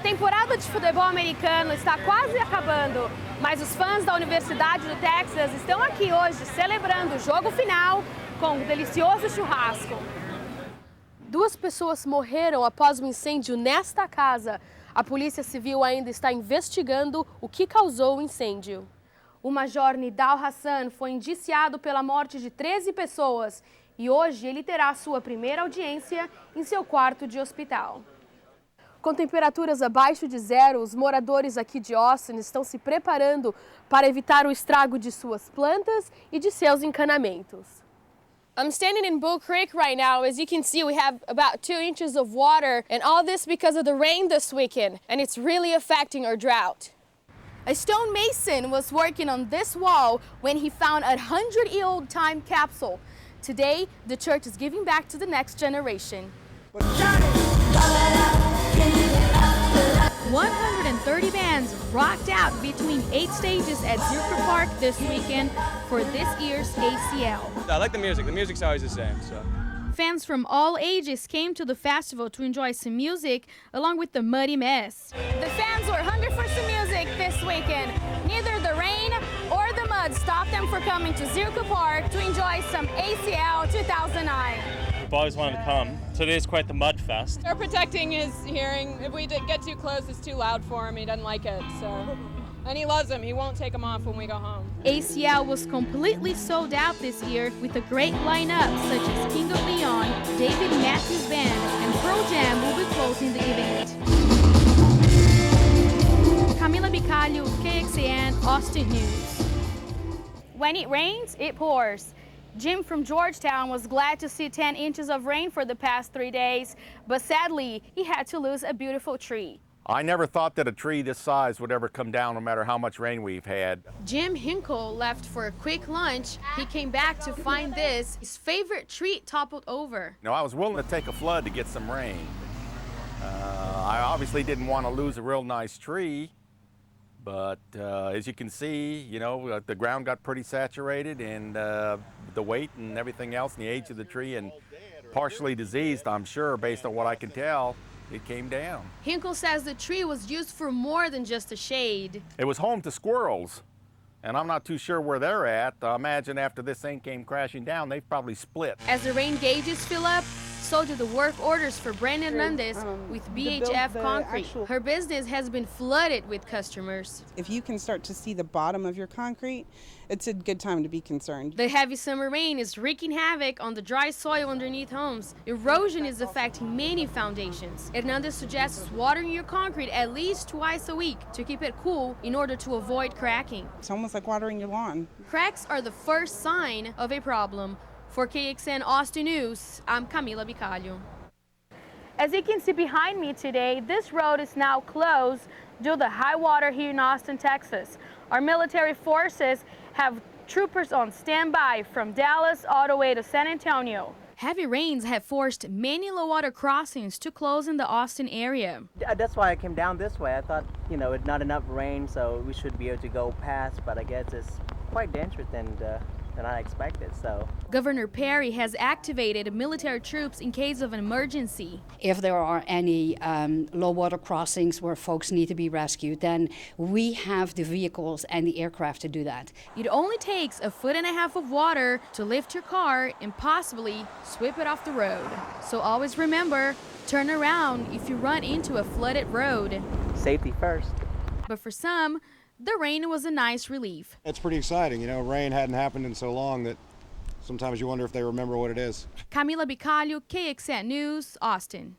A temporada de futebol americano está quase acabando, mas os fãs da Universidade do Texas estão aqui hoje celebrando o jogo final com um delicioso churrasco. 2 pessoas morreram após um incêndio nesta casa. A Polícia Civil ainda está investigando o que causou o incêndio. O Major Nidal Hassan foi indiciado pela morte de 13 pessoas e hoje ele terá sua primeira audiência em seu quarto de hospital. Com temperaturas abaixo de zero, os moradores aqui de Austin estão se preparando para evitar o estrago de suas plantas e de seus encanamentos. I'm standing in Bull Creek right now. As you can see, we have about 2 inches of water, and all this because of the rain this weekend, and it's really affecting our drought. A stonemason was working on this wall when he found a 100-year-old time capsule. Today, the church is giving back to the next generation. 130 bands rocked out between 8 stages at Zirker Park this weekend for this year's ACL. I like the music. The music's always the same. So. Fans from all ages came to the festival to enjoy some music along with the Muddy Mess. The fans were hungry for some music this weekend. Neither the rain or the mud stopped them from coming to Zirker Park to enjoy some ACL 2009. We've always wanted to come. Today is quite the mud fest. We're protecting his hearing. If we get too close, it's too loud for him. He doesn't like it. So, and he loves them. He won't take them off when we go home. ACL was completely sold out this year with a great lineup such as King of Leon, David Matthews Band, and Pearl Jam will be closing the event. Camila Bicalho, KXAN, Austin News. When it rains, it pours. Jim from Georgetown was glad to see 10 inches of rain for the past 3 days, but sadly, he had to lose a beautiful tree. I never thought that a tree this size would ever come down no matter how much rain we've had. Jim Hinkle left for a quick lunch. He came back to find this. His favorite tree toppled over. I was willing to take a flood to get some rain. I obviously didn't want to lose a real nice tree, but as you can see, the ground got pretty saturated, and the weight and everything else and the age of the tree, and partially diseased, I'm sure, based on what I can tell, it came down. Hinkle says the tree was used for more than just a shade. It was home to squirrels, and I'm not too sure where they're at. I imagine after this thing came crashing down, they've probably split. As the rain gauges fill up, so do the work orders for Brandon Hernandez with BHF Concrete. Her business has been flooded with customers. If you can start to see the bottom of your concrete, it's a good time to be concerned. The heavy summer rain is wreaking havoc on the dry soil underneath homes. Erosion is affecting many foundations. Hernandez suggests watering your concrete at least twice a week to keep it cool in order to avoid cracking. It's almost like watering your lawn. Cracks are the first sign of a problem. For KXN Austin News, I'm Camila Bicalho. As you can see behind me today, this road is now closed due to the high water here in Austin, Texas. Our military forces have troopers on standby from Dallas all the way to San Antonio. Heavy rains have forced many low-water crossings to close in the Austin area. That's why I came down this way. I thought, it's not enough rain, so we should be able to go past, but I guess it's quite dangerous than I expected. So Governor Perry has activated military troops in case of an emergency. If there are any low water crossings where folks need to be rescued, then we have the vehicles and the aircraft to do that. It only takes 1.5 feet of water to lift your car and possibly sweep it off the road. So always remember, turn around if you run into a flooded road. Safety first. But for some, the rain was a nice relief. It's pretty exciting. Rain hadn't happened in so long that sometimes you wonder if they remember what it is. Camila Bicalho, KXN News, Austin.